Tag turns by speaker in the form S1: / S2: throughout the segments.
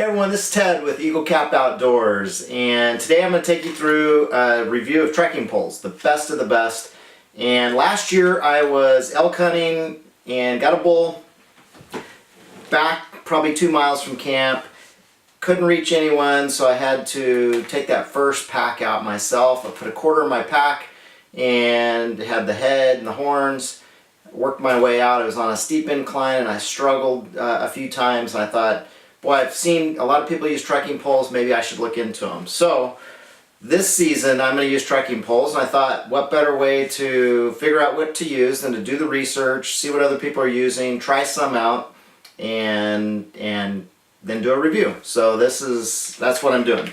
S1: Hey everyone, this is Ted with Eagle Cap Outdoors, and today I'm going to take you through a review of trekking poles, the best of the best. And last year I was elk hunting and got a bull back probably 2 miles from camp. Couldn't reach anyone, so I had to take that first pack out myself. I put a quarter in my pack and had the head and the horns. Worked my way out. It was on a steep incline and I struggled a few times, and I thought, boy, I've seen a lot of people use trekking poles, maybe I should look into them. So this season I'm going to use trekking poles, and I thought, what better way to figure out what to use than to do the research, see what other people are using, try some out, and then do a review. So that's what I'm doing.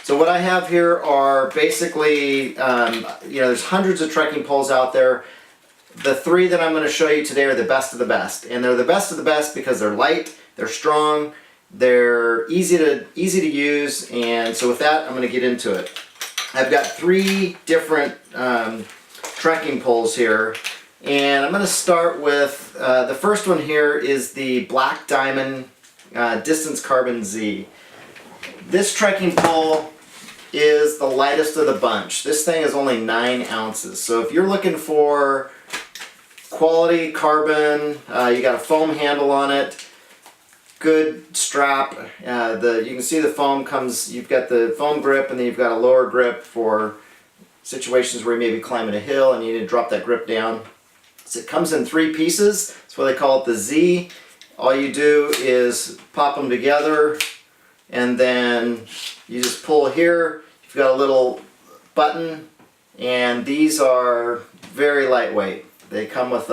S1: So what I have here are basically, there's hundreds of trekking poles out there. The three that I'm going to show you today are the best of the best, and they're the best of the best because they're light, they're strong, they're easy to use, and so with that I'm going to get into it. I've got three different trekking poles here, and I'm going to start with the first one here is the Black Diamond Distance Carbon Z. This trekking pole is the lightest of the bunch. This thing is only 9 ounces, so if you're looking for quality carbon, you got a foam handle on it, good strap. You can see the foam comes, you've got the foam grip, and then you've got a lower grip for situations where you may be climbing a hill and you need to drop that grip down. So it comes in 3 pieces. That's why they call it the Z. All you do is pop them together, and then you just pull here. You've got a little button, and these are very lightweight. They come with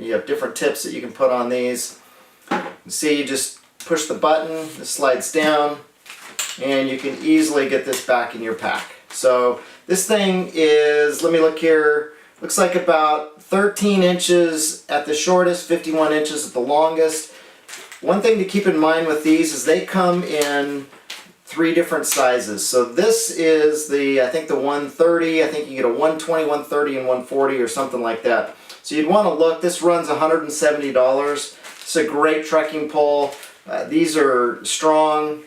S1: you have different tips that you can put on these. You see, you just push the button, it slides down, and you can easily get this back in your pack. So this thing is, let me look here, looks like about 13 inches at the shortest, 51 inches at the longest. One thing to keep in mind with these is they come in 3 different sizes. So this is I think the 130, I think you get a 120, 130, and 140 or something like that. So you'd want to look, this runs $170. It's a great trekking pole. These are strong,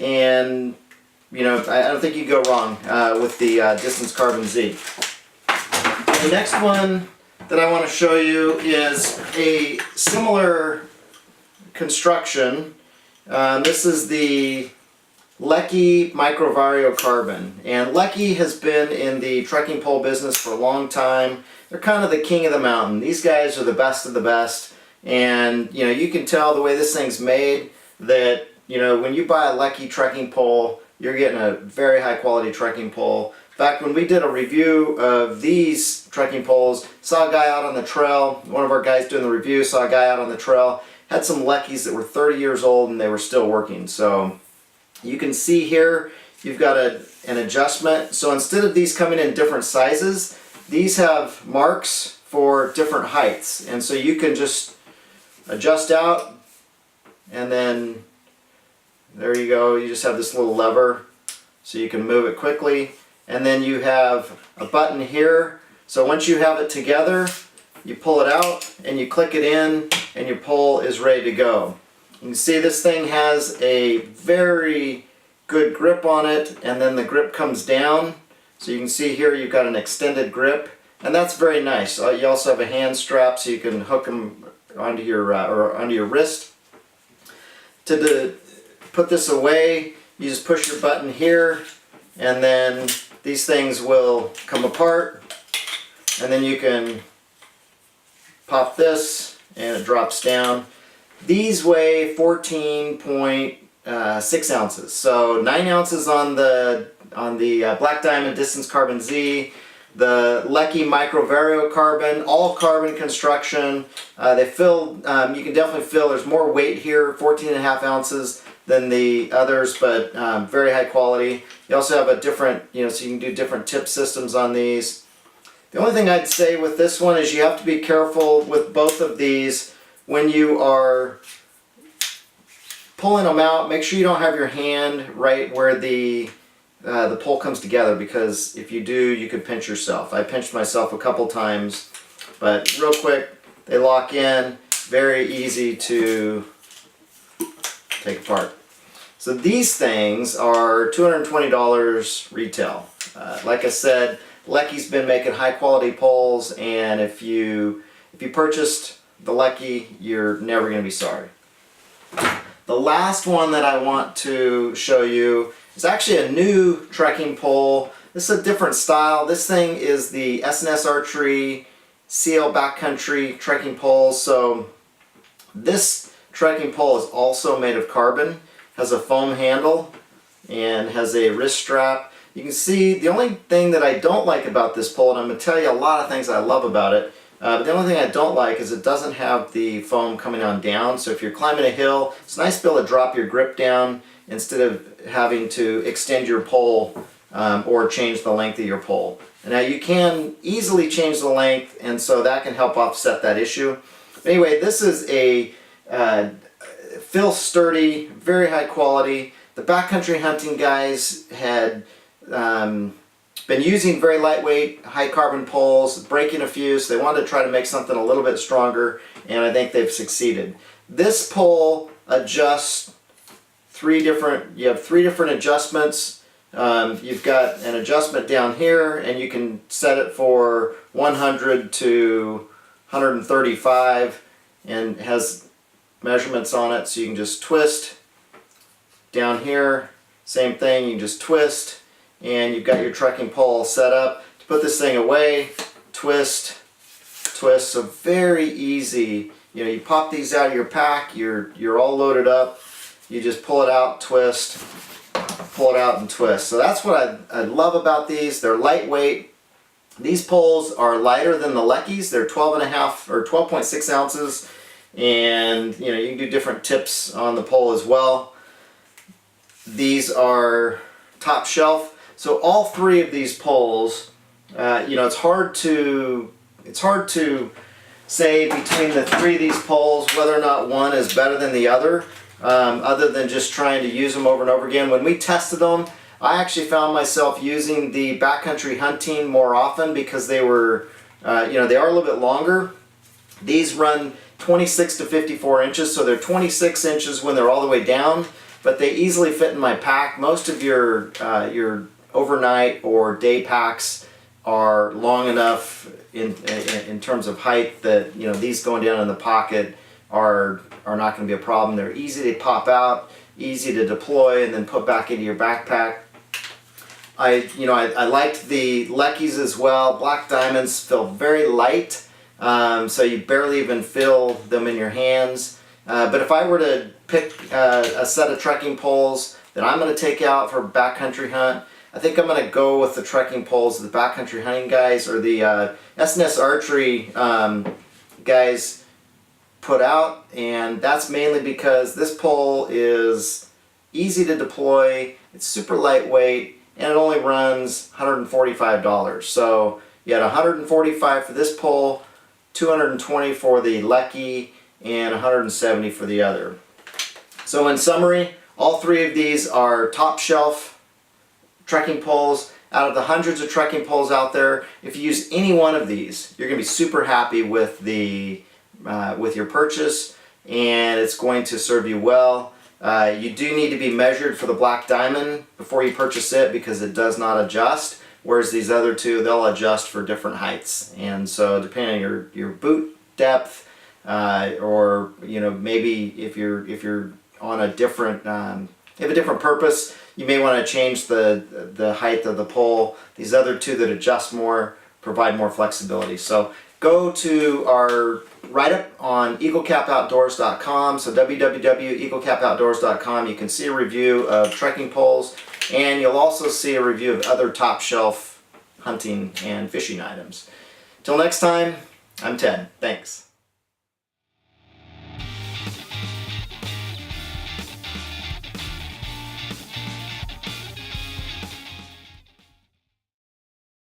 S1: and I don't think you go wrong with the Distance Carbon Z. The next one that I want to show you is a similar construction. This is the Leki Micro Vario Carbon, and Leki has been in the trekking pole business for a long time. They're kind of the king of the mountain. These guys are the best of the best. And you can tell the way this thing's made that when you buy a Leki trekking pole, you're getting a very high quality trekking pole. In fact, when we did a review of these trekking poles, saw a guy out on the trail, one of our guys doing the review saw a guy out on the trail, had some Lekis that were 30 years old and they were still working. So you can see here you've got an adjustment. So instead of these coming in different sizes, these have marks for different heights, and so you can just adjust out, and then there you go. You just have this little lever so you can move it quickly, and then you have a button here. So once you have it together, you pull it out and you click it in, and your pole is ready to go. You can see this thing has a very good grip on it, and then the grip comes down. So you can see here you've got an extended grip, and that's very nice. You also have a hand strap so you can hook them onto your onto your wrist. To put this away, you just push your button here, and then these things will come apart, and then you can pop this and it drops down. These weigh 14.6 ounces, so 9 ounces on the Black Diamond Distance Carbon Z, the Leki Micro Vario Carbon, all carbon construction. They fill, you can definitely feel there's more weight here, 14.5 ounces than the others, but very high quality. You also have a different, so you can do different tip systems on these. The only thing I'd say with this one is you have to be careful with both of these when you are pulling them out. Make sure you don't have your hand right where the pole comes together, because if you do, you could pinch yourself. I pinched myself a couple times, but real quick, they lock in, very easy to take apart. So these things are $220 retail. Like I said, Leki's been making high quality poles, and if you purchased the Leki, you're never going to be sorry. The last one that I want to show you is actually a new trekking pole. This is a different style. This thing is the S&S Archery CL Backcountry trekking pole. So this trekking pole is also made of carbon, has a foam handle, and has a wrist strap. You can see the only thing that I don't like about this pole, and I'm going to tell you a lot of things I love about it, but the only thing I don't like is it doesn't have the foam coming on down. So if you're climbing a hill, it's nice to be able to drop your grip down instead of having to extend your pole or change the length of your pole. And now you can easily change the length, and so that can help offset that issue. But anyway, this is a feel sturdy, very high quality. The backcountry hunting guys had been using very lightweight, high carbon poles, breaking a few, so they wanted to try to make something a little bit stronger, and I think they've succeeded. This pole adjusts you have three different adjustments. You've got an adjustment down here, and you can set it for 100 to 135, and it has measurements on it, so you can just twist. Down here, same thing, you can just twist, and you've got your trekking pole set up. To put this thing away, twist, twist, so very easy. You know, you pop these out of your pack, you're all loaded up, you just pull it out, twist, pull it out and twist. So that's what I love about these. They're lightweight. These poles are lighter than the Lekis. They're 12.5 or 12.6 ounces, and you know, you can do different tips on the pole as well. These are top shelf. So all three of these poles, you know, it's hard to say between the three of these poles whether or not one is better than the other than just trying to use them over and over again. When we tested them, I actually found myself using the backcountry hunting more often because they were, you know, they are a little bit longer. These run 26 to 54 inches, so they're 26 inches when they're all the way down, but they easily fit in my pack. Most of your overnight or day packs are long enough in terms of height that, you know, these going down in the pocket are not going to be a problem. They're easy to pop out, easy to deploy, and then put back into your backpack. I liked the Lekis as well. Black diamonds feel very light, so you barely even feel them in your hands. But if I were to pick a set of trekking poles that I'm going to take out for a backcountry hunt, I think I'm going to go with the trekking poles the backcountry hunting guys or the S&S Archery guys put out, and that's mainly because this pole is easy to deploy, it's super lightweight, and it only runs $145. So you had $145 for this pole, $220 for the Leki, and $170 for the other. So in summary, all three of these are top shelf trekking poles. Out of the hundreds of trekking poles out there, if you use any one of these, you're going to be super happy with with your purchase, and it's going to serve you well. You do need to be measured for the black diamond before you purchase it because it does not adjust, whereas these other two, they'll adjust for different heights. And so depending on your boot depth, or you know, maybe if you're on a different you have a different purpose, you may want to change the height of the pole. These other two that adjust more provide more flexibility. So go to our write-up on eaglecapoutdoors.com. So www.eaglecapoutdoors.com. You can see a review of trekking poles, and you'll also see a review of other top shelf hunting and fishing items. Till next time, I'm Ted. Thanks.